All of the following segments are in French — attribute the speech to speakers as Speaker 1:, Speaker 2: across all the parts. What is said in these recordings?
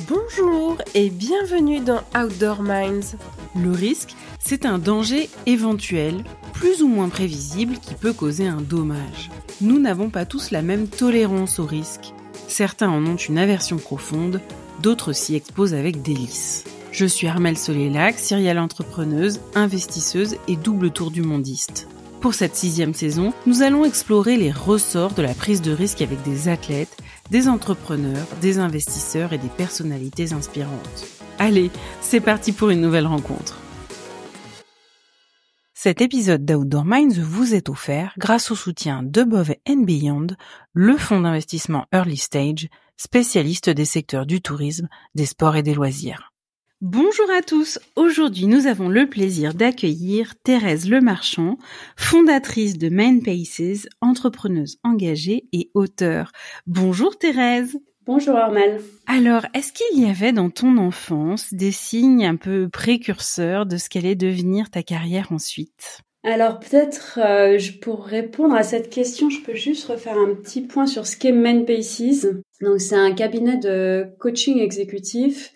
Speaker 1: Bonjour et bienvenue dans Outdoor Minds.
Speaker 2: Le risque, c'est un danger éventuel, plus ou moins prévisible, qui peut causer un dommage. Nous n'avons pas tous la même tolérance au risque. Certains en ont une aversion profonde, d'autres s'y exposent avec délice. Je suis Armelle Solélac, serial entrepreneuse, investisseuse et double tour du mondiste. Pour cette 6e saison, nous allons explorer les ressorts de la prise de risque avec des athlètes, des entrepreneurs, des investisseurs et des personnalités inspirantes. Allez, c'est parti pour une nouvelle rencontre. Cet épisode d'Outdoor Minds vous est offert grâce au soutien d'Above & Beyond, le fonds d'investissement Early Stage, spécialiste des secteurs du tourisme, des sports et des loisirs. Bonjour à tous, aujourd'hui nous avons le plaisir d'accueillir Thérèse Lemarchand, fondatrice de Main Paces, entrepreneuse engagée et auteure. Bonjour Thérèse.
Speaker 3: Bonjour Armelle.
Speaker 2: Alors, est-ce qu'il y avait dans ton enfance des signes un peu précurseurs de ce qu'allait devenir ta carrière ensuite ?
Speaker 3: Alors peut-être pour répondre à cette question, je peux juste refaire un petit point sur ce qu'est Main Paces. Donc c'est un cabinet de coaching exécutif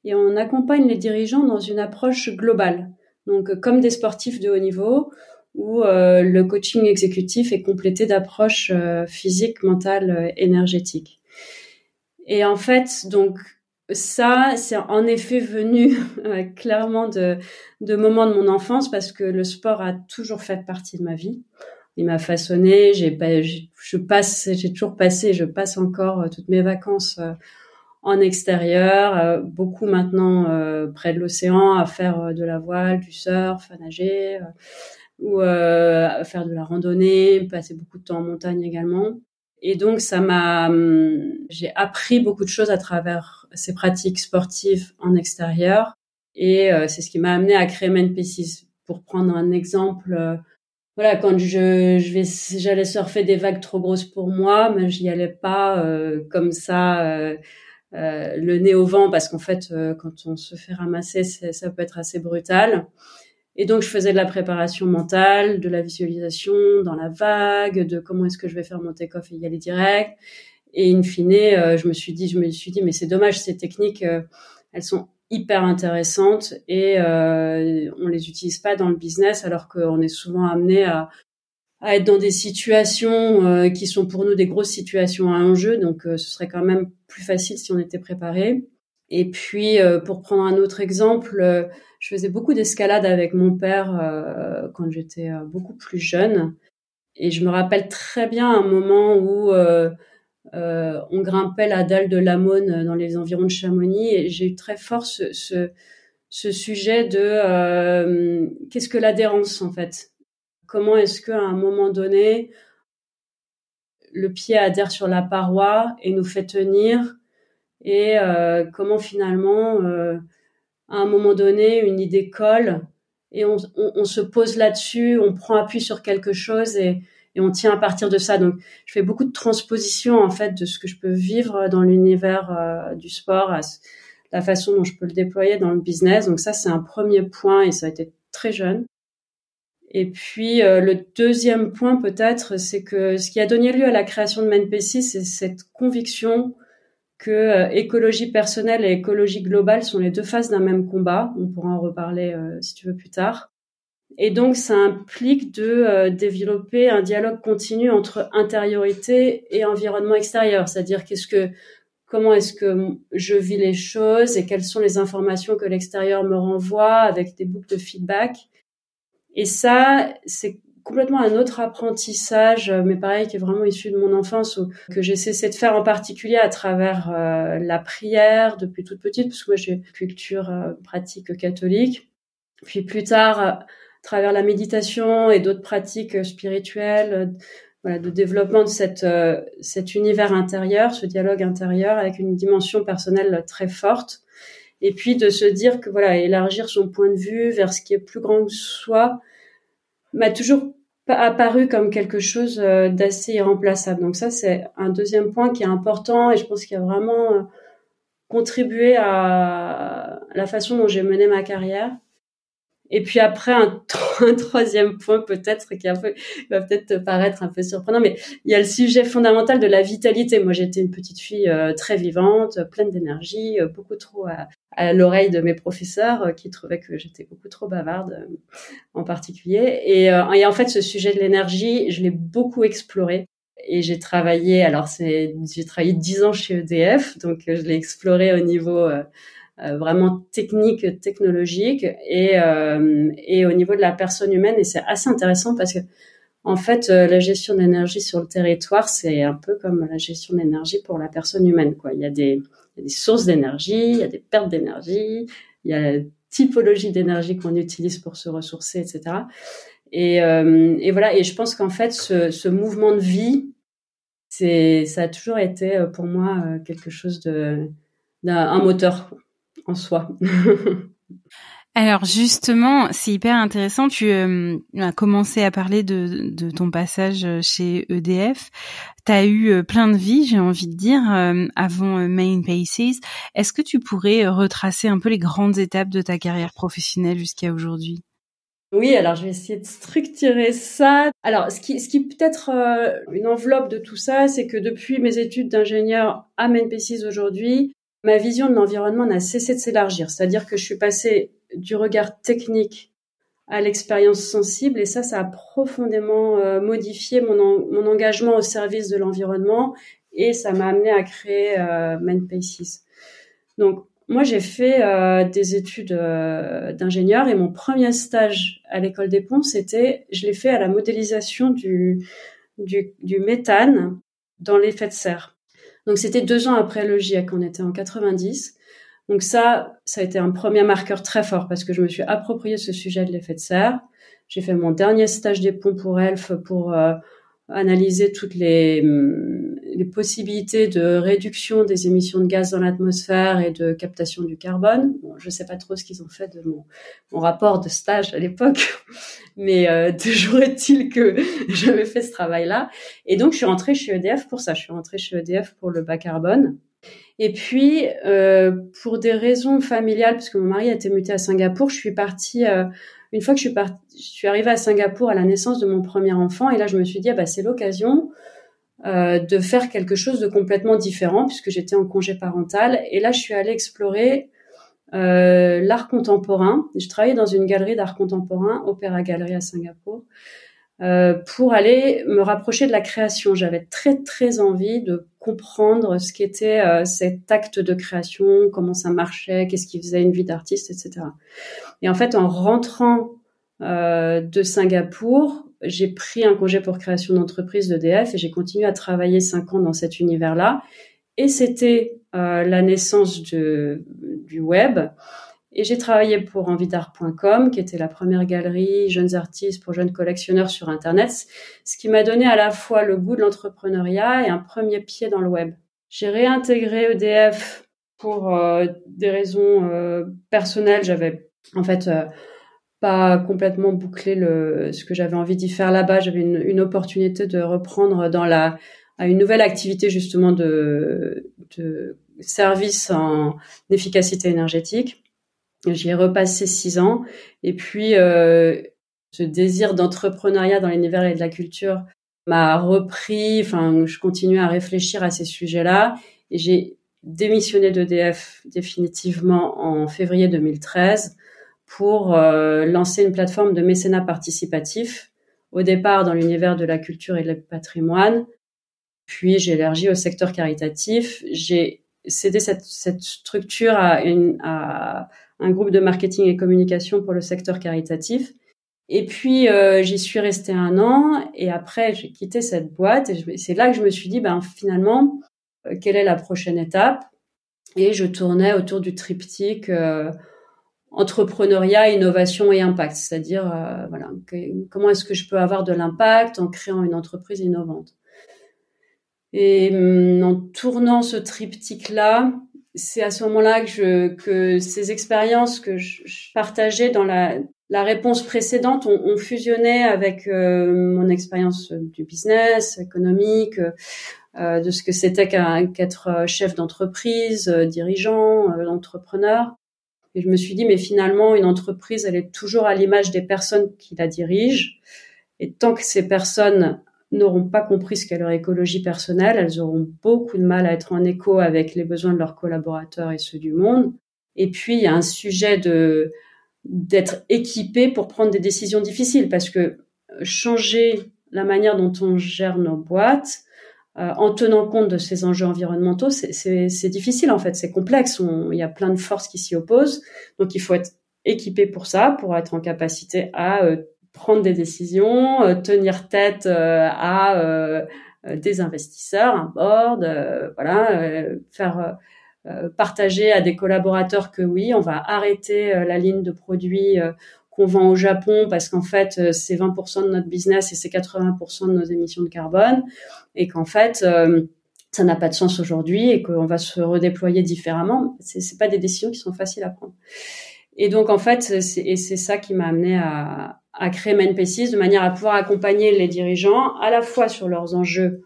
Speaker 3: et on accompagne les dirigeants dans une approche globale. Donc comme des sportifs de haut niveau où le coaching exécutif est complété d'approches physiques, mentales, énergétiques. Et en fait, donc ça, c'est en effet venu clairement de moments de mon enfance parce que le sport a toujours fait partie de ma vie. Il m'a façonné. Je passe encore toutes mes vacances en extérieur, beaucoup maintenant près de l'océan, à faire de la voile, du surf, à nager, ou à faire de la randonnée, passer beaucoup de temps en montagne également. Et donc j'ai appris beaucoup de choses à travers ces pratiques sportives en extérieur, et c'est ce qui m'a amené à créer Main Paces. Pour prendre un exemple, quand j'allais surfer des vagues trop grosses pour moi, mais j'y allais pas comme ça. Le nez au vent, parce qu'en fait, quand on se fait ramasser, ça peut être assez brutal. Et donc, je faisais de la préparation mentale, de la visualisation dans la vague, de comment est-ce que je vais faire mon take-off et y aller direct. Et in fine, je me suis dit, mais c'est dommage, ces techniques, elles sont hyper intéressantes et on les utilise pas dans le business, alors qu'on est souvent amené à être dans des situations qui sont pour nous des grosses situations à enjeu. Donc, ce serait quand même plus facile si on était préparé. Et puis, pour prendre un autre exemple, je faisais beaucoup d'escalade avec mon père quand j'étais beaucoup plus jeune. Et je me rappelle très bien un moment où on grimpait la dalle de l'Amone dans les environs de Chamonix. Et j'ai eu très fort ce sujet de qu'est-ce que l'adhérence, en fait ? Comment est-ce qu'à un moment donné, le pied adhère sur la paroi et nous fait tenir ? Et comment finalement, à un moment donné, une idée colle et on se pose là-dessus, on prend appui sur quelque chose et on tient à partir de ça. Donc, je fais beaucoup de transpositions en fait de ce que je peux vivre dans l'univers du sport, à la façon dont je peux le déployer dans le business. Donc ça, c'est un premier point et ça a été très jeune. Et puis, le deuxième point peut-être, c'est que ce qui a donné lieu à la création de Main Paces, c'est cette conviction que écologie personnelle et écologie globale sont les deux faces d'un même combat. On pourra en reparler si tu veux plus tard. Et donc, ça implique de développer un dialogue continu entre intériorité et environnement extérieur. C'est-à-dire comment est-ce que je vis les choses et quelles sont les informations que l'extérieur me renvoie avec des boucles de feedback. Et ça, c'est complètement un autre apprentissage, mais pareil, qui est vraiment issu de mon enfance, que j'ai cessé de faire en particulier à travers la prière depuis toute petite, parce que moi j'ai une culture pratique catholique. Puis plus tard, à travers la méditation et d'autres pratiques spirituelles, de développement de cet univers intérieur, ce dialogue intérieur avec une dimension personnelle très forte. Et puis de se dire que élargir son point de vue vers ce qui est plus grand que soi m'a toujours apparu comme quelque chose d'assez irremplaçable. Donc ça, c'est un deuxième point qui est important et je pense qu'il a vraiment contribué à la façon dont j'ai mené ma carrière. Et puis après, un troisième point peut-être qui va peut-être te paraître un peu surprenant, mais il y a le sujet fondamental de la vitalité. Moi, j'étais une petite fille très vivante, pleine d'énergie, beaucoup trop à l'oreille de mes professeurs qui trouvaient que j'étais beaucoup trop bavarde en particulier. Et en fait, ce sujet de l'énergie, je l'ai beaucoup exploré. Et j'ai travaillé 10 ans chez EDF, donc je l'ai exploré au niveau vraiment technique, technologique et au niveau de la personne humaine. Et c'est assez intéressant parce que en fait, la gestion d'énergie sur le territoire, c'est un peu comme la gestion d'énergie pour la personne humaine, quoi. Il y a des sources d'énergie, il y a des pertes d'énergie, il y a la typologie d'énergie qu'on utilise pour se ressourcer, etc. Et voilà. Et je pense qu'en fait, ce mouvement de vie, ça a toujours été pour moi quelque chose un moteur en soi.
Speaker 2: Alors justement, c'est hyper intéressant. Tu as commencé à parler de ton passage chez EDF. Tu as eu plein de vies, j'ai envie de dire, avant Main Paces. Est-ce que tu pourrais retracer un peu les grandes étapes de ta carrière professionnelle jusqu'à aujourd'hui ?
Speaker 3: Oui, alors je vais essayer de structurer ça. Alors, ce qui peut être une enveloppe de tout ça, c'est que depuis mes études d'ingénieur à Main Paces aujourd'hui, ma vision de l'environnement n'a cessé de s'élargir. C'est-à-dire que je suis passée du regard technique à l'expérience sensible, et ça a profondément modifié mon engagement au service de l'environnement, et ça m'a amené à créer Main Paces. Donc, moi, j'ai fait des études d'ingénieur, et mon premier stage à l'école des ponts, je l'ai fait à la modélisation du méthane dans l'effet de serre. Donc, c'était 2 ans après le GIEC, on était en 90. Donc ça a été un premier marqueur très fort parce que je me suis approprié ce sujet de l'effet de serre. J'ai fait mon dernier stage des ponts pour ELF pour analyser toutes les possibilités de réduction des émissions de gaz dans l'atmosphère et de captation du carbone. Bon, je sais pas trop ce qu'ils ont fait de mon rapport de stage à l'époque, mais toujours est-il que j'avais fait ce travail-là. Et donc, je suis rentrée chez EDF pour ça. Je suis rentrée chez EDF pour le bas carbone. Et puis, pour des raisons familiales, parce que mon mari a été muté à Singapour, je suis partie... une fois que je suis arrivée à Singapour à la naissance de mon premier enfant, et là, je me suis dit, c'est l'occasion de faire quelque chose de complètement différent, puisque j'étais en congé parental. Et là, je suis allée explorer l'art contemporain. Je travaillais dans une galerie d'art contemporain, Opéra Gallery à Singapour, pour aller me rapprocher de la création. J'avais très, très envie de comprendre ce qu'était cet acte de création, comment ça marchait, qu'est-ce qui faisait une vie d'artiste, etc. Et en fait, en rentrant de Singapour, j'ai pris un congé pour création d'entreprise d'EDF et j'ai continué à travailler 5 ans dans cet univers-là. Et c'était la naissance du web. Et j'ai travaillé pour envidart.com, qui était la première galerie jeunes artistes pour jeunes collectionneurs sur Internet, ce qui m'a donné à la fois le goût de l'entrepreneuriat et un premier pied dans le web. J'ai réintégré EDF pour des raisons personnelles. J'avais en fait pas complètement bouclé ce que j'avais envie d'y faire là-bas. J'avais une opportunité de reprendre à une nouvelle activité justement de service en efficacité énergétique. J'y ai repassé 6 ans. Et puis, ce désir d'entrepreneuriat dans l'univers et de la culture m'a repris. Enfin, je continuais à réfléchir à ces sujets-là. Et j'ai démissionné d'EDF définitivement en février 2013 pour lancer une plateforme de mécénat participatif. Au départ, dans l'univers de la culture et du patrimoine. Puis, j'ai élargi au secteur caritatif. J'ai cédé cette structure à un groupe de marketing et communication pour le secteur caritatif. Et puis, j'y suis restée 1 an. Et après, j'ai quitté cette boîte. Et c'est là que je me suis dit, finalement, quelle est la prochaine étape? Et je tournais autour du triptyque entrepreneuriat, innovation et impact. C'est-à-dire, comment est-ce que je peux avoir de l'impact en créant une entreprise innovante? Et en tournant ce triptyque-là, c'est à ce moment-là que ces expériences que je partageais dans la réponse précédente ont fusionné avec mon expérience du business, économique, de ce que c'était qu'être chef d'entreprise, dirigeant, entrepreneur. Et je me suis dit, mais finalement, une entreprise, elle est toujours à l'image des personnes qui la dirigent. Et tant que ces personnes n'auront pas compris ce qu'est leur écologie personnelle, elles auront beaucoup de mal à être en écho avec les besoins de leurs collaborateurs et ceux du monde. Et puis, il y a un sujet d'être équipé pour prendre des décisions difficiles, parce que changer la manière dont on gère nos boîtes, en tenant compte de ces enjeux environnementaux, c'est difficile en fait, c'est complexe. Il y a plein de forces qui s'y opposent, donc il faut être équipé pour ça, pour être en capacité à prendre des décisions, tenir tête à des investisseurs, un board, faire partager à des collaborateurs que oui, on va arrêter la ligne de produits qu'on vend au Japon parce qu'en fait, c'est 20% de notre business et c'est 80% de nos émissions de carbone, et qu'en fait, ça n'a pas de sens aujourd'hui et qu'on va se redéployer différemment. C'est pas des décisions qui sont faciles à prendre. Et donc, en fait, c'est ça qui m'a amené à créer MenPay6 de manière à pouvoir accompagner les dirigeants à la fois sur leurs enjeux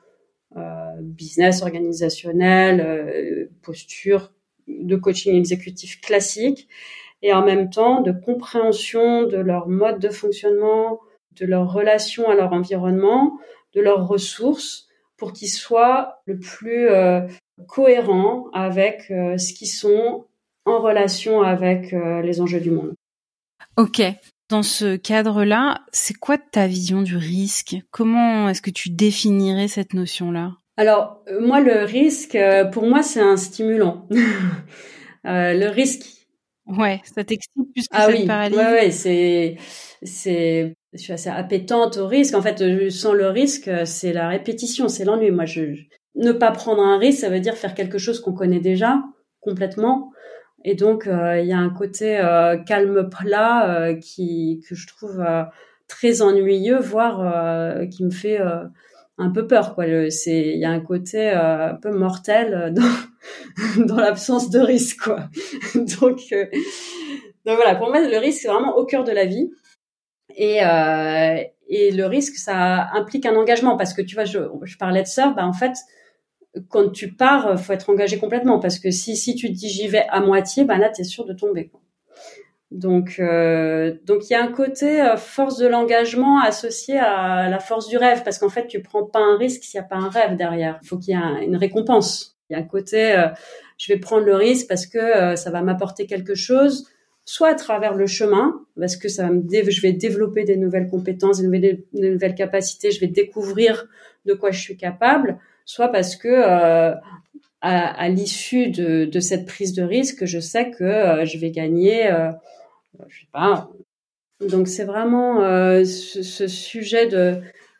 Speaker 3: business, organisationnel, posture de coaching exécutif classique, et en même temps de compréhension de leur mode de fonctionnement, de leur relation à leur environnement, de leurs ressources, pour qu'ils soient le plus cohérents avec ce qu'ils sont en relation avec les enjeux du monde.
Speaker 2: Ok. Dans ce cadre-là, c'est quoi ta vision du risque ? Comment est-ce que tu définirais cette notion-là ?
Speaker 3: Alors, moi, le risque, pour moi, c'est un stimulant. Le risque.
Speaker 2: Ouais, ça t'excite plus que ça te paralyse.
Speaker 3: Ouais, je suis assez appétente au risque. En fait, sans le risque, c'est la répétition, c'est l'ennui. Moi, ne pas prendre un risque, ça veut dire faire quelque chose qu'on connaît déjà complètement. Et donc, il y a un côté calme plat que je trouve très ennuyeux, voire qui me fait un peu peur, quoi. Il y a un côté un peu mortel dans l'absence de risque, quoi. Donc voilà, pour moi, le risque, c'est vraiment au cœur de la vie. Et le risque, ça implique un engagement, parce que tu vois, je parlais de ça, en fait, quand tu pars, faut être engagé complètement, parce que si tu te dis j'y vais à moitié, là, t'es sûr de tomber, quoi. Donc il y a un côté force de l'engagement associé à la force du rêve, parce qu'en fait, tu prends pas un risque s'il y a pas un rêve derrière. Il faut qu'il y ait une récompense. Il y a un côté, je vais prendre le risque parce que ça va m'apporter quelque chose, soit à travers le chemin, parce que je vais développer des nouvelles compétences, des nouvelles capacités, je vais découvrir de quoi je suis capable, soit parce que à l'issue de cette prise de risque, je sais que je vais gagner, je sais pas. Donc c'est vraiment ce sujet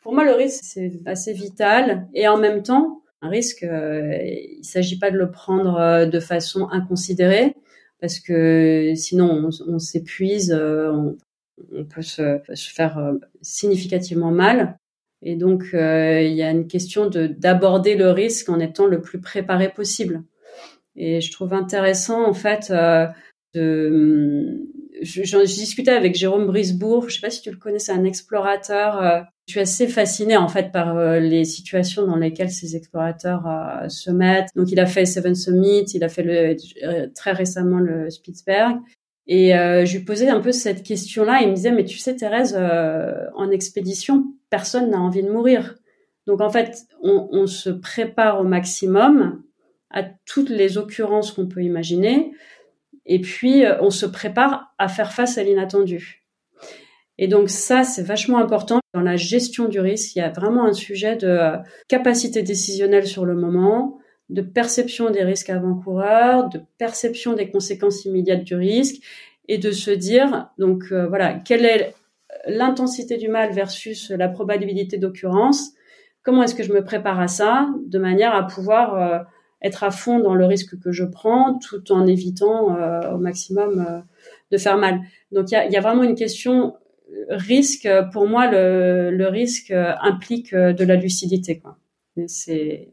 Speaker 3: pour moi, le risque, c'est assez vital, et en même temps, un risque, il s'agit pas de le prendre de façon inconsidérée, parce que sinon on s'épuise, on peut se faire significativement mal. Et donc il y a une question d'aborder le risque en étant le plus préparé possible. Et je trouve intéressant en fait j'en discutais avec Jérôme Brisebourg, je sais pas si tu le connais, c'est un explorateur. Je suis assez fascinée en fait par les situations dans lesquelles ces explorateurs se mettent. Donc il a fait Seven Summit, il a fait très récemment le Spitzberg. Et je lui posais un peu cette question-là, il me disait, mais tu sais Thérèse, en expédition, personne n'a envie de mourir. Donc en fait, on se prépare au maximum à toutes les occurrences qu'on peut imaginer, et puis on se prépare à faire face à l'inattendu. Et donc ça, c'est vachement important. Dans la gestion du risque, il y a vraiment un sujet de capacité décisionnelle sur le moment, de perception des risques avant-coureurs, de perception des conséquences immédiates du risque, et de se dire, donc quelle est l'intensité du mal versus la probabilité d'occurrence, comment est-ce que je me prépare à ça, de manière à pouvoir être à fond dans le risque que je prends, tout en évitant au maximum de faire mal. Donc il y a vraiment une question risque. Pour moi, le risque implique de la lucidité, quoi. C'est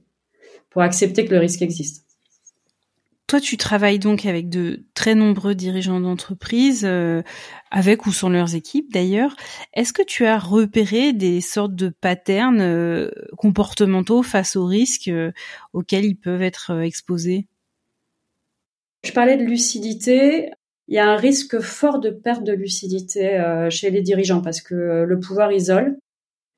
Speaker 3: pour accepter que le risque existe.
Speaker 2: Toi, tu travailles donc avec de très nombreux dirigeants d'entreprise, avec ou sans leurs équipes d'ailleurs. Est-ce que tu as repéré des sortes de patterns comportementaux face aux risques auxquels ils peuvent être exposés ?
Speaker 3: Je parlais de lucidité. il y a un risque fort de perte de lucidité chez les dirigeants parce que le pouvoir isole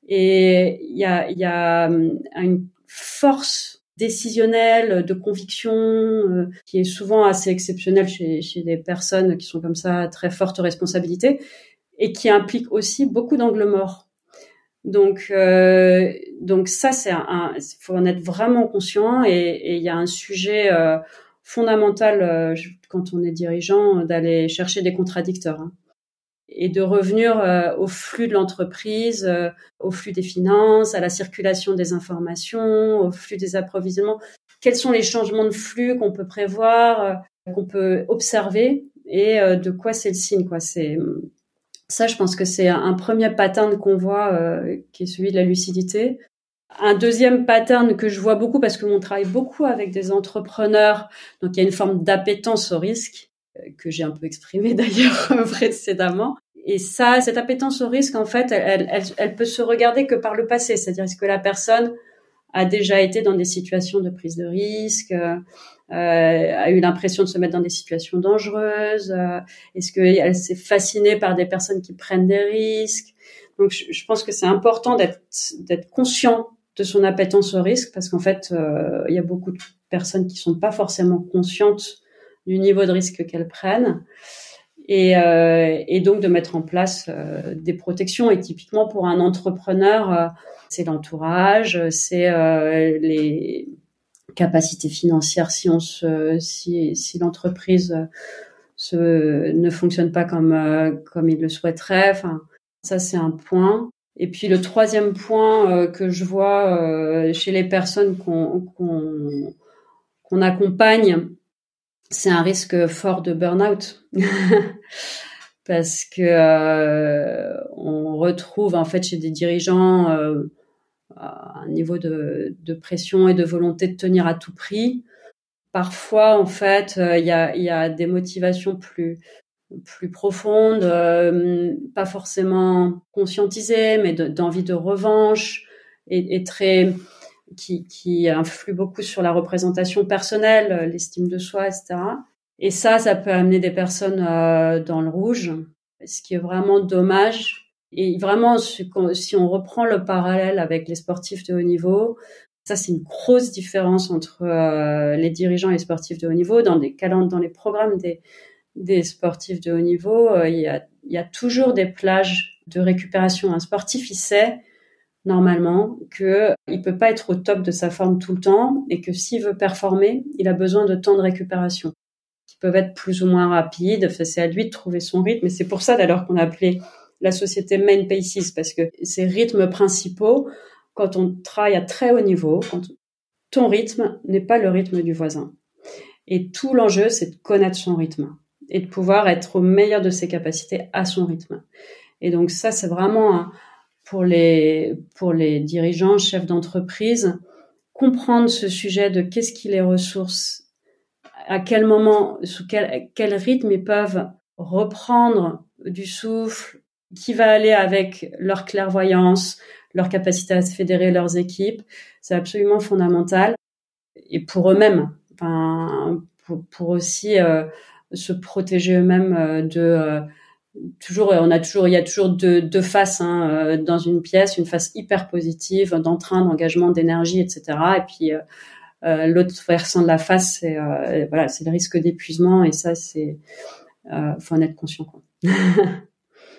Speaker 3: et il y a une force décisionnelle de conviction qui est souvent assez exceptionnelle chez des personnes qui sont comme ça à très forte responsabilité et qui implique aussi beaucoup d'angles morts. Donc ça faut en être vraiment conscient et il y a un sujet fondamental quand on est dirigeant d'aller chercher des contradicteurs et de revenir au flux de l'entreprise, au flux des finances, à la circulation des informations, au flux des approvisionnements. Quels sont les changements de flux qu'on peut prévoir, qu'on peut observer et de quoi c'est le signe, quoi. Ça, je pense que c'est un premier pattern qu'on voit, qui est celui de la lucidité. Un deuxième pattern que je vois beaucoup, parce qu'on travaille beaucoup avec des entrepreneurs, donc il y a une forme d'appétence au risque, que j'ai un peu exprimée d'ailleurs précédemment. Et ça, cette appétence au risque, en fait, elle peut se regarder que par le passé. C'est-à-dire, est-ce que la personne a déjà été dans des situations de prise de risque, a eu l'impression de se mettre dans des situations dangereuses, est-ce qu'elle s'est fascinée par des personnes qui prennent des risques. Donc, je pense que c'est important d'être conscient de son appétence au risque parce qu'en fait, il y a beaucoup de personnes qui sont pas forcément conscientes du niveau de risque qu'elles prennent et donc de mettre en place des protections. Et typiquement pour un entrepreneur, c'est l'entourage, c'est les capacités financières si l'entreprise ne fonctionne pas comme il le souhaiterait. Enfin, ça c'est un point. Et puis le troisième point que je vois chez les personnes qu'on accompagne, c'est un risque fort de burn-out. Parce que on retrouve en fait chez des dirigeants un niveau de pression et de volonté de tenir à tout prix. Parfois, en fait, il y a des motivations plus profondes, pas forcément conscientisées, mais d'envie de revanche et très qui influent beaucoup sur la représentation personnelle, l'estime de soi, etc. Et ça peut amener des personnes dans le rouge, ce qui est vraiment dommage. Et vraiment, si on reprend le parallèle avec les sportifs de haut niveau, ça c'est une grosse différence entre les dirigeants et les sportifs de haut niveau. Dans les programmes des sportifs de haut niveau, il y a toujours des plages de récupération. Un sportif, il sait normalement que il peut pas être au top de sa forme tout le temps et que s'il veut performer, il a besoin de temps de récupération qui peuvent être plus ou moins rapides. Enfin, c'est à lui de trouver son rythme. Et c'est pour ça d'ailleurs qu'on a appelé la société Main Paces, parce que ces rythmes principaux, quand on travaille à très haut niveau, quand ton rythme n'est pas le rythme du voisin. Et tout l'enjeu, c'est de connaître son rythme et de pouvoir être au meilleur de ses capacités à son rythme. Et donc ça, c'est vraiment pour les dirigeants, chefs d'entreprise, comprendre ce sujet de qu'est-ce qui les ressource, à quel moment, sous quel rythme ils peuvent reprendre du souffle, qui va aller avec leur clairvoyance, leur capacité à se fédérer leurs équipes. C'est absolument fondamental. Et pour eux-mêmes, enfin, pour aussi se protéger eux-mêmes il y a toujours deux faces dans une pièce, une face hyper positive, d'entrain, d'engagement, d'énergie, etc. Et puis l'autre versant de la face, c'est le risque d'épuisement, et ça faut en être conscient, quoi.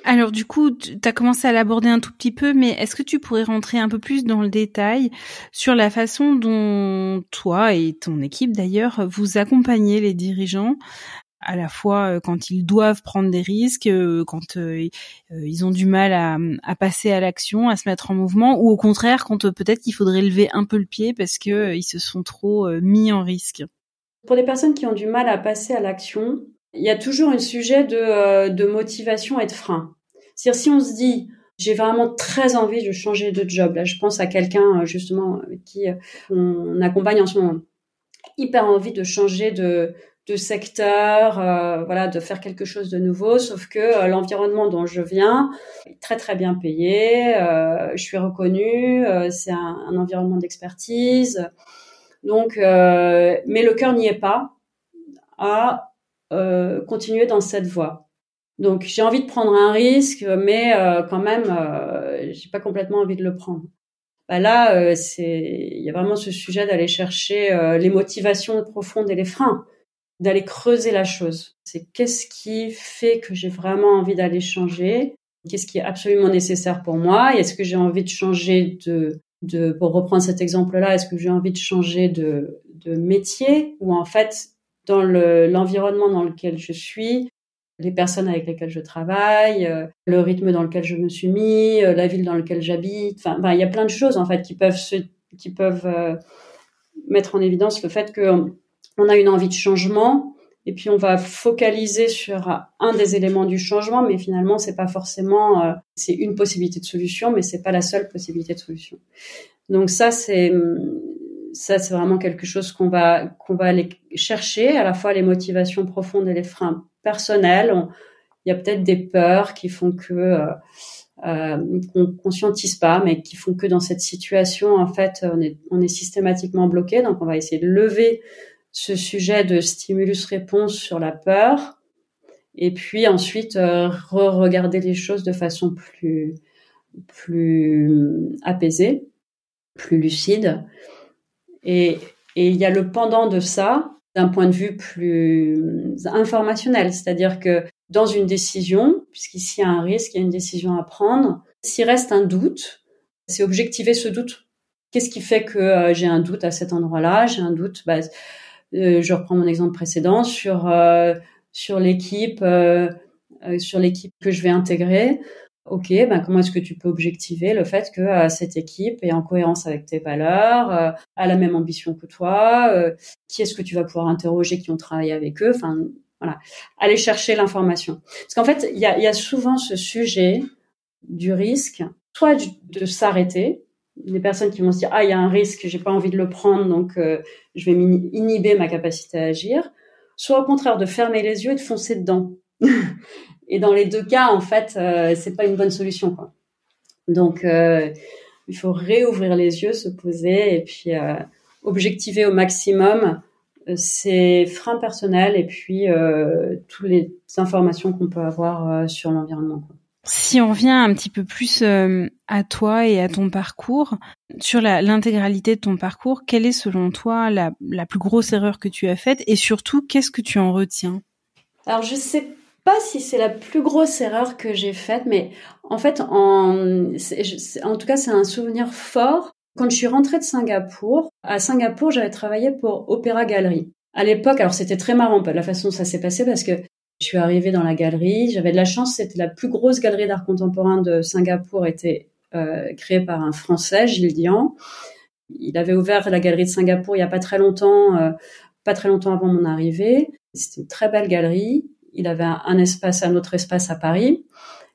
Speaker 2: Alors du coup, tu as commencé à l'aborder un tout petit peu, mais est-ce que tu pourrais rentrer un peu plus dans le détail sur la façon dont toi et ton équipe d'ailleurs vous accompagnez les dirigeants, à la fois quand ils doivent prendre des risques, quand ils ont du mal à passer à l'action, à se mettre en mouvement, ou au contraire quand peut-être qu'il faudrait lever un peu le pied parce que ils se sont trop mis en risque?
Speaker 3: Pour les personnes qui ont du mal à passer à l'action, il y a toujours un sujet de motivation et de frein. C'est-à-dire, si on se dit, j'ai vraiment très envie de changer de job, là, je pense à quelqu'un, justement, qui on accompagne en ce moment, hyper envie de changer de secteur, de faire quelque chose de nouveau, sauf que l'environnement dont je viens est très très bien payé, je suis reconnue, c'est un environnement d'expertise, donc mais le cœur n'y est pas à continuer dans cette voie. Donc, j'ai envie de prendre un risque, mais quand même, j'ai pas complètement envie de le prendre. Là, il y a vraiment ce sujet d'aller chercher les motivations profondes et les freins, d'aller creuser la chose. C'est qu'est-ce qui fait que j'ai vraiment envie d'aller changer? Qu'est-ce qui est absolument nécessaire pour moi? Et est-ce que j'ai envie de changer pour reprendre cet exemple-là, est-ce que j'ai envie de changer de métier? Ou en fait, dans l'environnement dans lequel je suis, les personnes avec lesquelles je travaille, le rythme dans lequel je me suis mis, la ville dans laquelle j'habite. Enfin, il y a plein de choses en fait qui peuvent mettre en évidence le fait qu'on a une envie de changement et puis on va focaliser sur un des éléments du changement, mais finalement c'est pas forcément c'est une possibilité de solution, mais c'est pas la seule possibilité de solution. Donc ça c'est vraiment quelque chose qu'on va aller chercher, à la fois les motivations profondes et les freins personnels. Il y a peut-être des peurs qui font que qu'on conscientise pas, mais qui font que dans cette situation, en fait, on est systématiquement bloqué. Donc, on va essayer de lever ce sujet de stimulus-réponse sur la peur, et puis ensuite regarder les choses de façon plus apaisée, plus lucide. Et il y a le pendant de ça, d'un point de vue plus informationnel, c'est-à-dire que dans une décision, puisqu'ici il y a un risque, il y a une décision à prendre, s'il reste un doute, c'est objectiver ce doute. Qu'est-ce qui fait que j'ai un doute à cet endroit-là? J'ai un doute, je reprends mon exemple précédent, sur l'équipe que je vais intégrer. Ok, comment est-ce que tu peux objectiver le fait que cette équipe est en cohérence avec tes valeurs, a la même ambition que toi, qui est-ce que tu vas pouvoir interroger qui ont travaillé avec eux, enfin voilà, aller chercher l'information. Parce qu'en fait, il y a souvent ce sujet du risque, soit de s'arrêter, des personnes qui vont se dire il y a un risque, j'ai pas envie de le prendre, donc je vais inhiber ma capacité à agir, soit au contraire de fermer les yeux et de foncer dedans. Et dans les deux cas, en fait, c'est pas une bonne solution, quoi. Donc, il faut réouvrir les yeux, se poser et puis objectiver au maximum ses freins personnels et puis toutes les informations qu'on peut avoir sur l'environnement, quoi.
Speaker 2: Si on vient un petit peu plus à toi et à ton parcours, sur l'intégralité de ton parcours, quelle est selon toi la plus grosse erreur que tu as faite et surtout, qu'est-ce que tu en retiens? Alors, je sais pas si c'est la plus grosse erreur que j'ai faite, mais en fait, en tout cas, c'est un souvenir fort. Quand je suis rentrée de Singapour, à Singapour, j'avais travaillé pour Opéra Galerie. À l'époque, alors c'était très marrant la façon dont ça s'est passé parce que je suis arrivée dans la galerie, j'avais de la chance, c'était la plus grosse galerie d'art contemporain de Singapour, était créée par un Français, Gilles Dian. Il avait ouvert la galerie de Singapour il y a pas très longtemps avant mon arrivée. C'était une très belle galerie. Il avait un autre espace à Paris.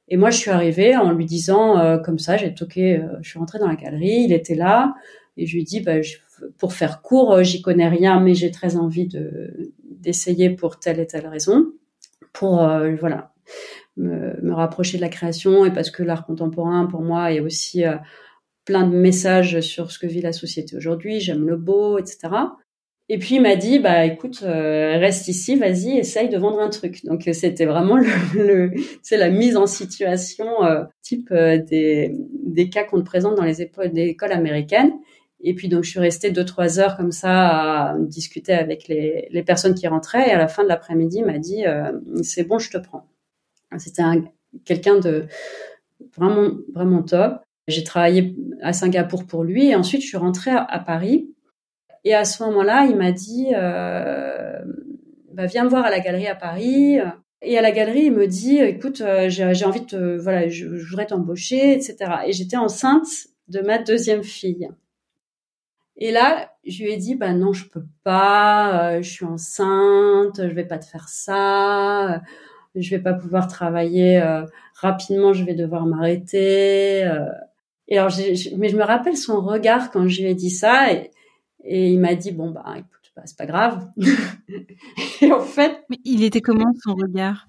Speaker 2: Et moi, je suis arrivée en lui disant, comme ça, j'ai toqué, je suis rentrée dans la galerie, il était là, et je lui dis, pour faire court, j'y connais rien, mais j'ai très envie d'essayer pour telle et telle raison, pour, me rapprocher de la création, et parce que l'art contemporain, pour moi, est aussi plein de messages sur ce que vit la société aujourd'hui, j'aime le beau, etc. Et puis il m'a dit écoute, reste ici, vas-y, essaye de vendre un truc. Donc c'était vraiment c'est la mise en situation type des cas qu'on te présente dans les écoles américaines. Et puis donc je suis restée 2-3 heures comme ça à discuter avec les personnes qui rentraient, et à la fin de l'après-midi il m'a dit c'est bon, je te prends. C'était quelqu'un de vraiment vraiment top. J'ai travaillé à Singapour pour lui, et ensuite je suis rentrée à Paris. Et à ce moment-là, il m'a dit viens me voir à la galerie à Paris. Et à la galerie, il me dit écoute, j'ai envie de je voudrais t'embaucher, etc. Et j'étais enceinte de ma deuxième fille. Et là, je lui ai dit non, je peux pas, je suis enceinte, je vais pas te faire ça, je vais pas pouvoir travailler rapidement, je vais devoir m'arrêter. Et alors, mais je me rappelle son regard quand je lui ai dit ça. Et il m'a dit écoute, c'est pas grave. Et en fait, mais il était comment son regard?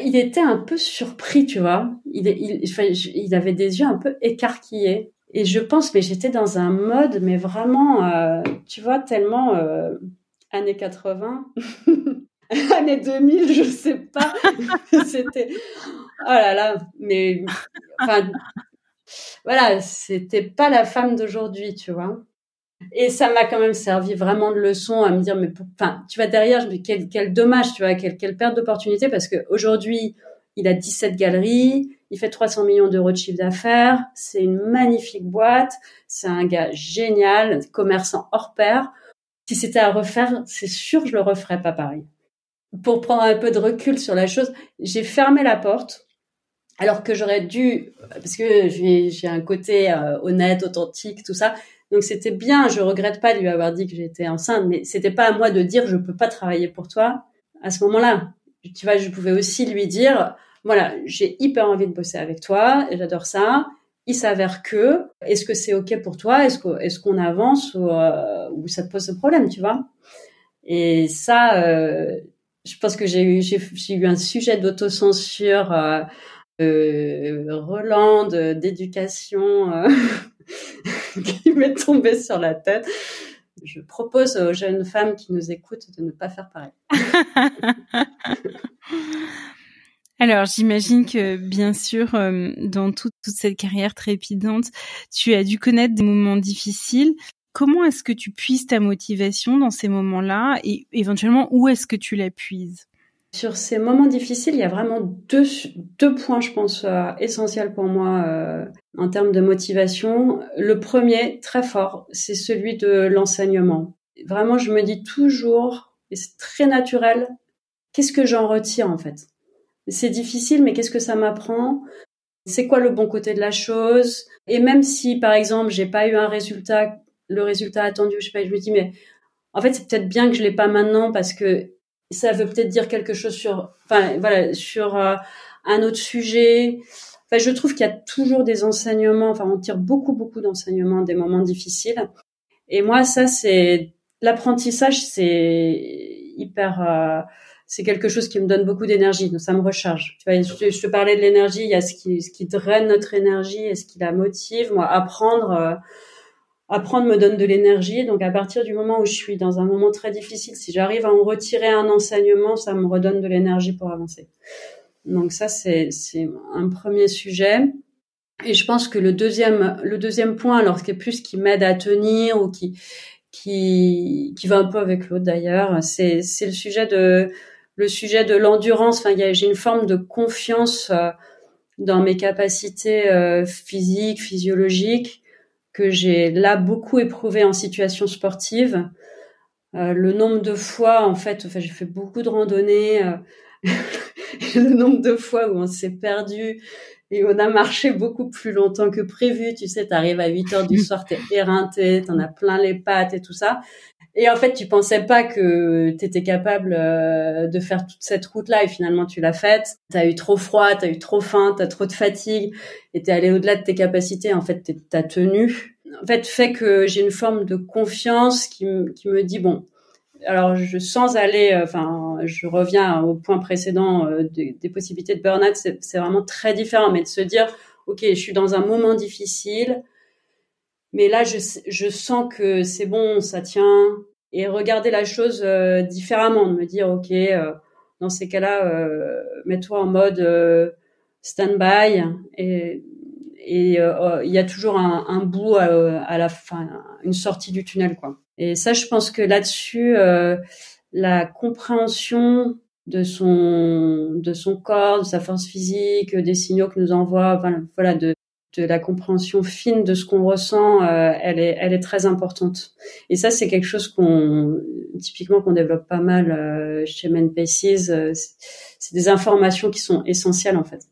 Speaker 3: Il était un peu surpris, tu vois. Il avait des yeux un peu écarquillés. Et je pense, mais j'étais dans un mode, mais vraiment, tu vois, tellement années 80. années 2000, je sais pas. C'était, oh là là, mais, enfin, voilà, c'était pas la femme d'aujourd'hui, tu vois. Et ça m'a quand même servi vraiment de leçon à me dire, mais enfin, tu vas derrière, je me dis, quel dommage, tu vois, quelle perte d'opportunité, parce que aujourd'hui, il a 17 galeries, il fait 300 millions d'euros de chiffre d'affaires, c'est une magnifique boîte, c'est un gars génial, commerçant hors pair. Si c'était à refaire, c'est sûr que je le referais pas pareil. Pour prendre un peu de recul sur la chose, j'ai fermé la porte, alors que j'aurais dû, parce que j'ai un côté honnête, authentique, tout ça. Donc c'était bien, je regrette pas de lui avoir dit que j'étais enceinte, mais c'était pas à moi de dire je peux pas travailler pour toi à ce moment-là. Tu vois, je pouvais aussi lui dire voilà, j'ai hyper envie de bosser avec toi, et j'adore ça. Il s'avère que, est-ce que c'est ok pour toi, est-ce qu'on avance ou ça te pose un problème, tu vois? Et ça, je pense que j'ai eu un sujet d'autocensure, Roland d'éducation qui m'est tombé sur la tête. Je propose aux jeunes femmes qui nous écoutent de ne pas faire pareil.
Speaker 2: Alors, j'imagine que, bien sûr, dans toute cette carrière trépidante, tu as dû connaître des moments difficiles. Comment est-ce que tu puises ta motivation dans ces moments-là et éventuellement, où est-ce que tu la puises?
Speaker 3: Sur ces moments difficiles, il y a vraiment deux points, je pense, essentiels pour moi en termes de motivation. Le premier, très fort, c'est celui de l'enseignement. Vraiment, je me dis toujours, et c'est très naturel, qu'est-ce que j'en retire en fait? C'est difficile, mais qu'est-ce que ça m'apprend? C'est quoi le bon côté de la chose? Et même si, par exemple, j'ai pas eu le résultat attendu, je sais pas, je me dis, mais en fait, c'est peut-être bien que je l'ai pas maintenant parce que ça veut peut-être dire quelque chose sur un autre sujet. Enfin, je trouve qu'il y a toujours des enseignements. Enfin, on tire beaucoup d'enseignements des moments difficiles. Et moi, ça, c'est l'apprentissage, c'est hyper. C'est quelque chose qui me donne beaucoup d'énergie, donc ça me recharge. Tu vois, je te parlais de l'énergie, il y a ce qui draine notre énergie et ce qui la motive. Moi, apprendre me donne de l'énergie. Donc, à partir du moment où je suis dans un moment très difficile, si j'arrive à en retirer un enseignement, ça me redonne de l'énergie pour avancer. Donc ça, c'est un premier sujet. Et je pense que le deuxième point, alors qui est plus qui m'aide à tenir ou qui va un peu avec l'autre d'ailleurs, c'est le sujet de l'endurance. Enfin, j'ai une forme de confiance dans mes capacités physiques, physiologiques, que j'ai là beaucoup éprouvé en situation sportive. Le nombre de fois, en fait, j'ai fait beaucoup de randonnées. Le nombre de fois où on s'est perdu et on a marché beaucoup plus longtemps que prévu. Tu sais, t'arrives à 8h du soir, t'es éreinté, t'en as plein les pattes et tout ça. Et en fait, tu pensais pas que t'étais capable de faire toute cette route-là et finalement tu l'as faite. T'as eu trop froid, t'as eu trop faim, t'as trop de fatigue et t'es allé au-delà de tes capacités. En fait, t'as tenu. En fait que j'ai une forme de confiance qui me dit bon. Alors, je reviens au point précédent des possibilités de burn-out. C'est vraiment très différent, mais de se dire, ok, je suis dans un moment difficile. Mais là, je sens que c'est bon, ça tient. Et regarder la chose différemment, de me dire, ok, dans ces cas-là, mets-toi en mode stand-by. Et il y a toujours un bout à la fin, une sortie du tunnel, quoi. Et ça, je pense que là-dessus, la compréhension de son corps, de sa force physique, des signaux que nous envoie, voilà, de la compréhension fine de ce qu'on ressent, elle est très importante. Et ça, c'est quelque chose qu'on développe pas mal chez Men Paces. C'est des informations qui sont essentielles, en fait.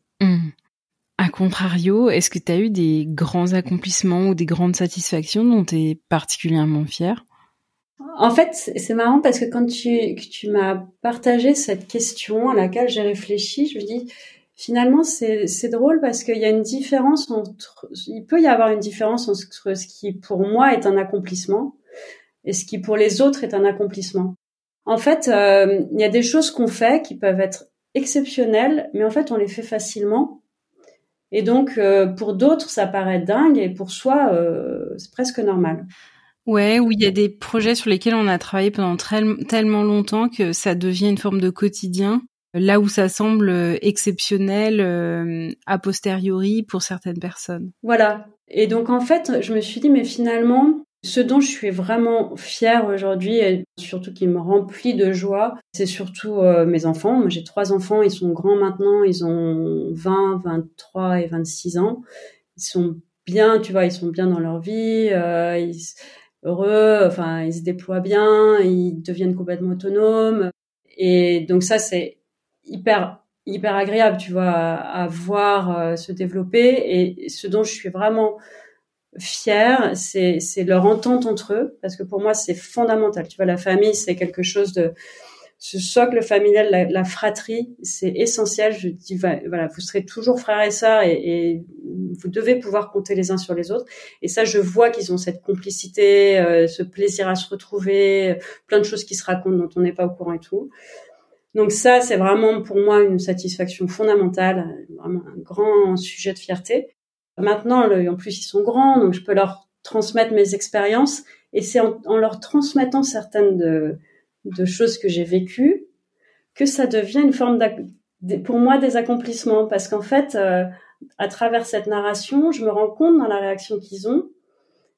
Speaker 2: À contrario, est-ce que tu as eu des grands accomplissements ou des grandes satisfactions dont tu es particulièrement fière?
Speaker 3: En fait, c'est marrant parce que quand tu m'as partagé cette question à laquelle j'ai réfléchi, je me dis finalement c'est drôle parce qu'il y a une différence il peut y avoir une différence entre ce qui pour moi est un accomplissement et ce qui pour les autres est un accomplissement. En fait, il y a des choses qu'on fait qui peuvent être exceptionnelles, mais en fait on les fait facilement. Et donc pour d'autres ça paraît dingue et pour soi c'est presque normal.
Speaker 2: Ouais, où il y a des projets sur lesquels on a travaillé pendant tellement longtemps que ça devient une forme de quotidien, là où ça semble exceptionnel a posteriori pour certaines personnes.
Speaker 3: Voilà. Et donc en fait, je me suis dit, mais finalement, ce dont je suis vraiment fière aujourd'hui, et surtout qui me remplit de joie, c'est surtout mes enfants. Moi, j'ai 3 enfants, ils sont grands maintenant, ils ont 20, 23 et 26 ans. Ils sont bien, tu vois, ils sont bien dans leur vie, heureux, enfin, ils se déploient bien, ils deviennent complètement autonomes. Et donc ça, c'est hyper agréable, tu vois, à voir se développer. Et ce dont je suis vraiment fière, c'est leur entente entre eux, parce que pour moi, c'est fondamental. Tu vois, la famille, c'est quelque chose de... Ce socle familial, la fratrie, c'est essentiel. Je dis, voilà, vous serez toujours frères et sœurs et vous devez pouvoir compter les uns sur les autres. Et ça, je vois qu'ils ont cette complicité, ce plaisir à se retrouver, plein de choses qui se racontent dont on n'est pas au courant et tout. Donc ça, c'est vraiment pour moi une satisfaction fondamentale, vraiment un grand sujet de fierté. Maintenant, en plus, ils sont grands, donc je peux leur transmettre mes expériences. Et c'est en leur transmettant certaines de choses que j'ai vécues que ça devient une forme, pour moi, des accomplissements. Parce qu'en fait, à travers cette narration, je me rends compte dans la réaction qu'ils ont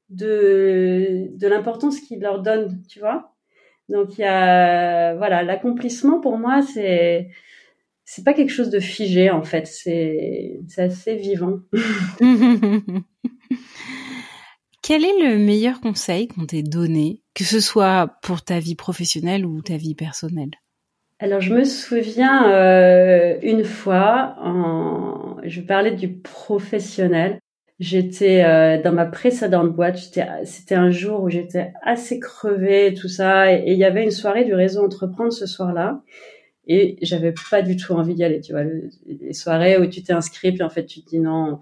Speaker 3: de l'importance qu'ils leur donnent, tu vois. Donc il y a, voilà, l'accomplissement pour moi, c'est pas quelque chose de figé en fait, c'est assez vivant.
Speaker 2: Quel est le meilleur conseil qu'on t'ait donné, que ce soit pour ta vie professionnelle ou ta vie personnelle?
Speaker 3: Alors je me souviens une fois, je parlais du professionnel. J'étais dans ma précédente boîte, c'était un jour où j'étais assez crevée, tout ça, et il y avait une soirée du réseau Entreprendre ce soir-là, et j'avais pas du tout envie d'y aller, tu vois, les soirées où tu t'es inscrit, puis en fait tu te dis non,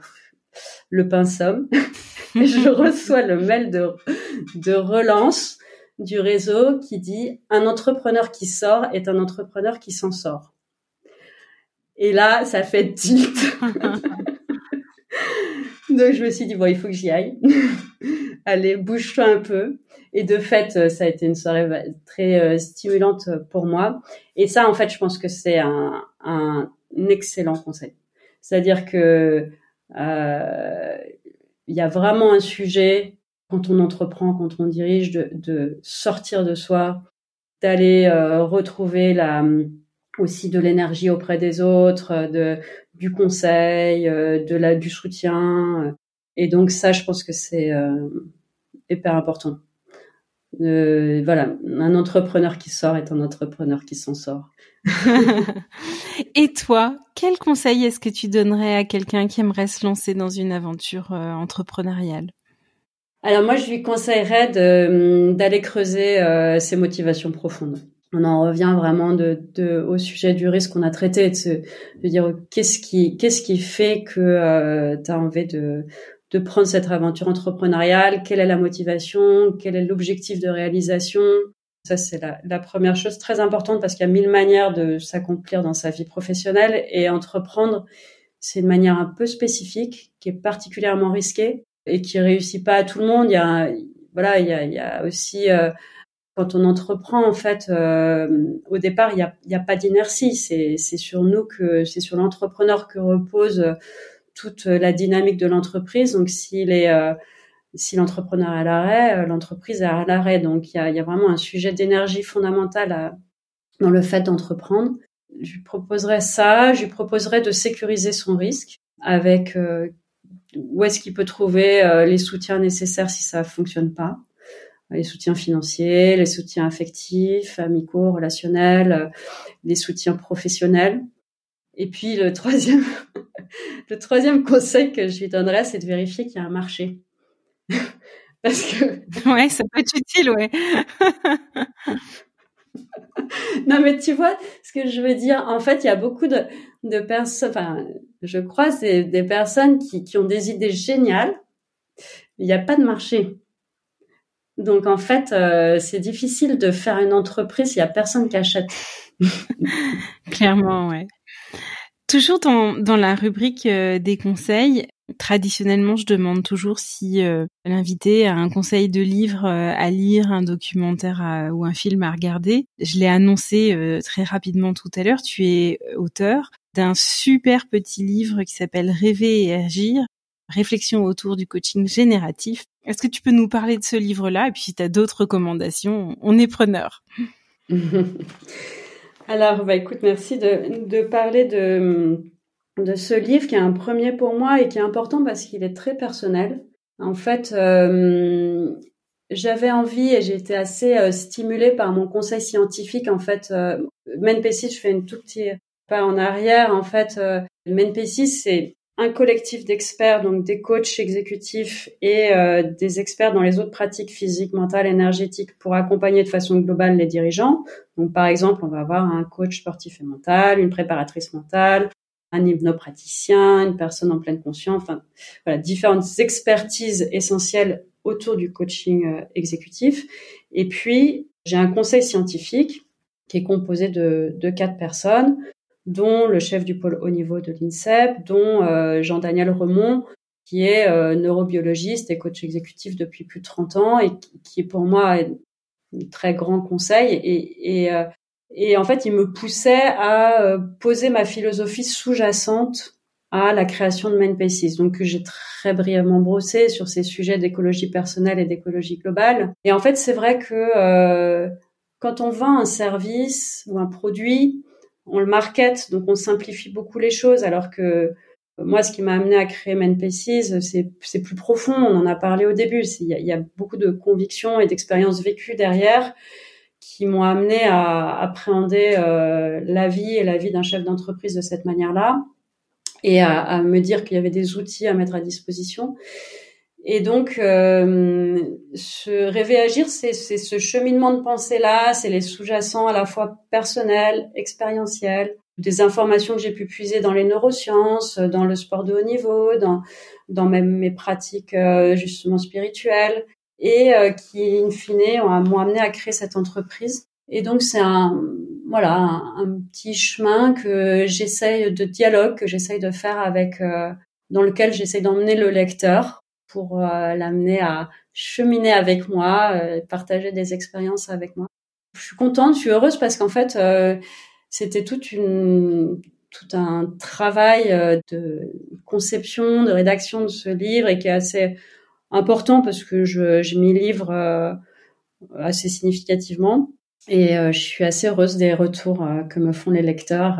Speaker 3: le pain somme. Et je reçois le mail de relance du réseau qui dit « Un entrepreneur qui sort est un entrepreneur qui s'en sort ». Et là, ça fait tilt. Donc, je me suis dit, bon, il faut que j'y aille. Allez, bouge-toi un peu. Et de fait, ça a été une soirée très stimulante pour moi. Et ça, en fait, je pense que c'est un excellent conseil. C'est-à-dire que il y a vraiment un sujet, quand on entreprend, quand on dirige, de sortir de soi, d'aller retrouver aussi de l'énergie auprès des autres, du conseil, du soutien. Et donc ça, je pense que c'est hyper important. Voilà, un entrepreneur qui sort est un entrepreneur qui s'en sort.
Speaker 2: Et toi, quel conseil est-ce que tu donnerais à quelqu'un qui aimerait se lancer dans une aventure entrepreneuriale?
Speaker 3: Alors moi, je lui conseillerais d'aller creuser ses motivations profondes. On en revient vraiment au sujet du risque qu'on a traité, de dire qu'est-ce qui fait que tu as envie de prendre cette aventure entrepreneuriale, quelle est la motivation, quel est l'objectif de réalisation. Ça, c'est la première chose très importante parce qu'il y a 1000 manières de s'accomplir dans sa vie professionnelle et entreprendre, c'est une manière un peu spécifique qui est particulièrement risquée et qui réussit pas à tout le monde. Il y a aussi quand on entreprend, en fait, au départ, il y a pas d'inertie. C'est sur l'entrepreneur que repose toute la dynamique de l'entreprise. Donc, si l'entrepreneur est à l'arrêt, l'entreprise est à l'arrêt. Donc, il y a vraiment un sujet d'énergie fondamentale dans le fait d'entreprendre. Je lui proposerais ça. Je lui proposerais de sécuriser son risque avec où est-ce qu'il peut trouver les soutiens nécessaires si ça fonctionne pas. Les soutiens financiers, les soutiens affectifs, amicaux, relationnels, les soutiens professionnels. Et puis le troisième conseil que je lui donnerais, c'est de vérifier qu'il y a un marché. Parce que
Speaker 2: ouais, ça peut être utile, ouais.
Speaker 3: Non, mais tu vois ce que je veux dire. En fait, il y a beaucoup de personnes. Enfin, je crois c'est des personnes qui ont des idées géniales. Il n'y a pas de marché. Donc en fait, c'est difficile de faire une entreprise s'il y a personne qui achète.
Speaker 2: Clairement, ouais. Toujours dans la rubrique des conseils, Traditionnellement, je demande toujours si l'invité a un conseil de livre à lire, un documentaire ou un film à regarder. Je l'ai annoncé très rapidement tout à l'heure. Tu es auteur d'un super petit livre qui s'appelle Rêver et agir, réflexion autour du coaching génératif. Est-ce que tu peux nous parler de ce livre-là? Et puis si tu as d'autres recommandations, on est preneur.
Speaker 3: Alors, écoute, merci de parler de ce livre qui est un premier pour moi et qui est important parce qu'il est très personnel. En fait, j'avais envie et j'ai été assez stimulée par mon conseil scientifique. En fait, MENPC, je fais une tout petit pas en arrière. En fait, MENPC, c'est un collectif d'experts, donc des coachs exécutifs et des experts dans les autres pratiques physiques, mentales, énergétiques pour accompagner de façon globale les dirigeants. Donc, par exemple, on va avoir un coach sportif et mental, une préparatrice mentale, un hypnopraticien, une personne en pleine conscience, enfin, voilà, différentes expertises essentielles autour du coaching exécutif. Et puis, j'ai un conseil scientifique qui est composé de 4 personnes, dont le chef du pôle haut niveau de l'INSEP, dont Jean-Daniel Remond, qui est neurobiologiste et coach exécutif depuis plus de 30 ans et qui est pour moi un très grand conseil. Et en fait, il me poussait à poser ma philosophie sous-jacente à la création de MENPC, donc que j'ai très brièvement brossé sur ces sujets d'écologie personnelle et d'écologie globale. Et en fait, c'est vrai que quand on vend un service ou un produit, on le market, donc on simplifie beaucoup les choses, alors que moi, ce qui m'a amené à créer MENPC, c'est plus profond, on en a parlé au début, il y a beaucoup de convictions et d'expériences vécues derrière qui m'ont amené à appréhender la vie et la vie d'un chef d'entreprise de cette manière-là et à me dire qu'il y avait des outils à mettre à disposition. Et donc, ce rêver agir, c'est ce cheminement de pensée-là, c'est les sous-jacents à la fois personnels, expérientiels, des informations que j'ai pu puiser dans les neurosciences, dans le sport de haut niveau, dans même mes pratiques justement spirituelles, et qui, in fine, m'ont amené à créer cette entreprise. Et donc, c'est un petit chemin que j'essaye de dialogue, que j'essaye de faire avec, dans lequel j'essaye d'emmener le lecteur pour l'amener à cheminer avec moi, partager des expériences avec moi. Je suis contente, je suis heureuse parce qu'en fait, c'était tout un travail de conception, de rédaction de ce livre et qui est assez important parce que je m'y livre assez significativement et je suis assez heureuse des retours que me font les lecteurs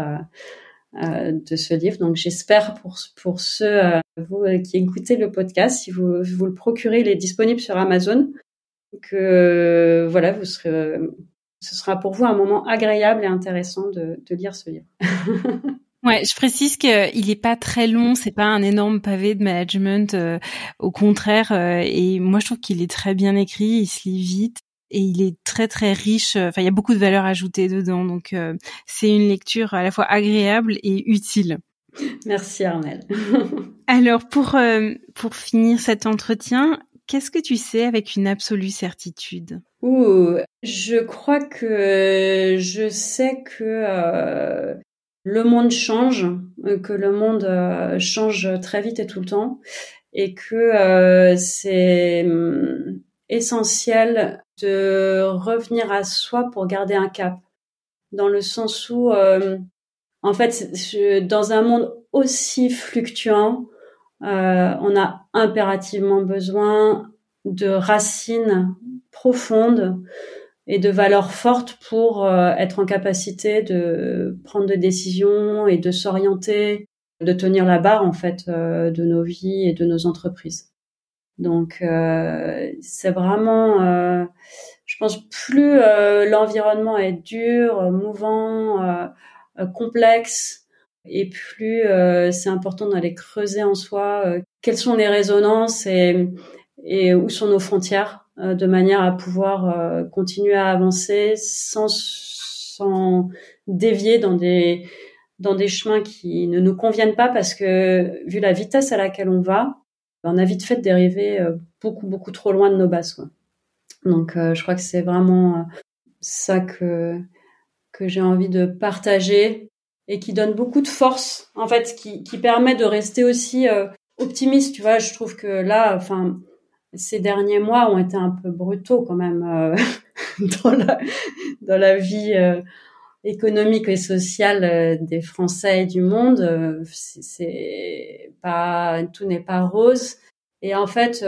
Speaker 3: de ce livre. Donc j'espère pour ceux vous qui écoutez le podcast, si vous le procurez, il est disponible sur Amazon, que voilà, ce sera pour vous un moment agréable et intéressant de lire ce livre.
Speaker 2: Ouais, je précise qu'il est pas très long, c'est pas un énorme pavé de management, au contraire, et moi je trouve qu'il est très bien écrit, il se lit vite et il est très très riche, enfin il y a beaucoup de valeur ajoutée dedans, donc c'est une lecture à la fois agréable et utile.
Speaker 3: Merci Armelle.
Speaker 2: Alors pour finir cet entretien, qu'est-ce que tu sais avec une absolue certitude?
Speaker 3: Je crois que je sais que le monde change, que le monde change très vite et tout le temps, et que c'est essentiel de revenir à soi pour garder un cap, dans le sens où, en fait, dans un monde aussi fluctuant, on a impérativement besoin de racines profondes et de valeurs fortes pour être en capacité de prendre des décisions et de s'orienter, de tenir la barre en fait de nos vies et de nos entreprises. Donc c'est vraiment, je pense, plus l'environnement est dur, mouvant, complexe, et plus c'est important d'aller creuser en soi quelles sont les résonances et où sont nos frontières, de manière à pouvoir continuer à avancer sans dévier dans des chemins qui ne nous conviennent pas, parce que vu la vitesse à laquelle on va, on a vite fait de dériver beaucoup beaucoup trop loin de nos bases, quoi. Donc je crois que c'est vraiment ça que j'ai envie de partager et qui donne beaucoup de force, en fait, qui permet de rester aussi optimiste, tu vois. Je trouve que là, enfin, ces derniers mois ont été un peu brutaux quand même dans la vie économique et sociale des Français et du monde. C'est pas, tout n'est pas rose. Et en fait,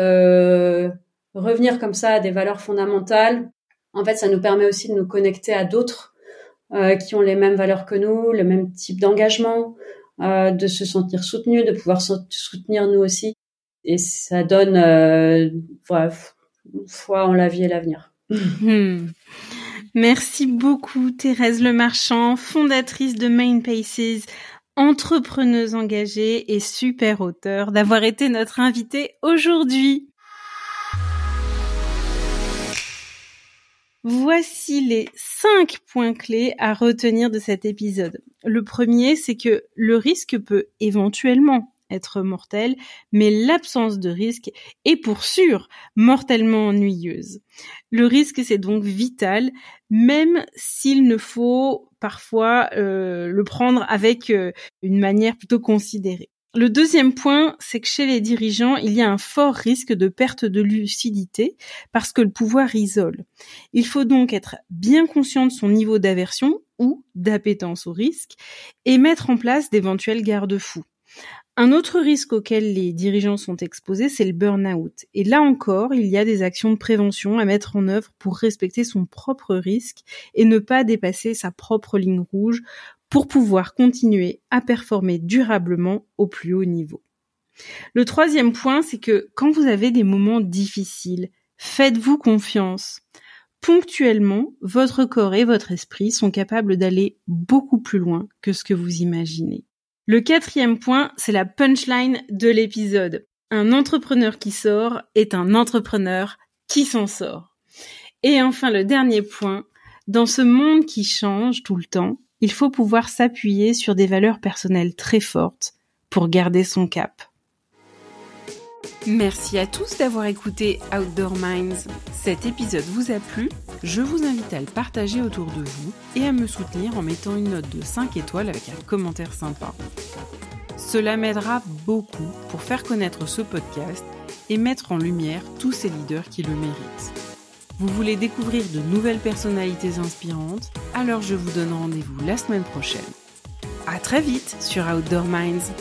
Speaker 3: revenir comme ça à des valeurs fondamentales, en fait, ça nous permet aussi de nous connecter à d'autres qui ont les mêmes valeurs que nous, le même type d'engagement, de se sentir soutenus, de pouvoir soutenir nous aussi. Et ça donne foi en la vie et l'avenir.
Speaker 2: Merci beaucoup Thérèse Lemarchand, fondatrice de Main Paces, entrepreneuse engagée et super auteure, d'avoir été notre invitée aujourd'hui. Voici les 5 points clés à retenir de cet épisode. Le premier, c'est que le risque peut éventuellement être mortel, mais l'absence de risque est pour sûr mortellement ennuyeuse. Le risque, c'est donc vital, même s'il ne faut parfois le prendre avec une manière plutôt considérée. Le deuxième point, c'est que chez les dirigeants, il y a un fort risque de perte de lucidité parce que le pouvoir isole. Il faut donc être bien conscient de son niveau d'aversion ou d'appétence au risque et mettre en place d'éventuels garde-fous. Un autre risque auquel les dirigeants sont exposés, c'est le burn-out. Et là encore, il y a des actions de prévention à mettre en œuvre pour respecter son propre risque et ne pas dépasser sa propre ligne rouge pour pouvoir continuer à performer durablement au plus haut niveau. Le troisième point, c'est que quand vous avez des moments difficiles, faites-vous confiance. Ponctuellement, votre corps et votre esprit sont capables d'aller beaucoup plus loin que ce que vous imaginez. Le quatrième point, c'est la punchline de l'épisode. Un entrepreneur qui sort est un entrepreneur qui s'en sort. Et enfin, le dernier point, dans ce monde qui change tout le temps, il faut pouvoir s'appuyer sur des valeurs personnelles très fortes pour garder son cap. Merci à tous d'avoir écouté Outdoor Minds. Cet épisode vous a plu? Je vous invite à le partager autour de vous et à me soutenir en mettant une note de 5 étoiles avec un commentaire sympa. Cela m'aidera beaucoup pour faire connaître ce podcast et mettre en lumière tous ces leaders qui le méritent. Vous voulez découvrir de nouvelles personnalités inspirantes? Alors je vous donne rendez-vous la semaine prochaine. À très vite sur Outdoor Minds.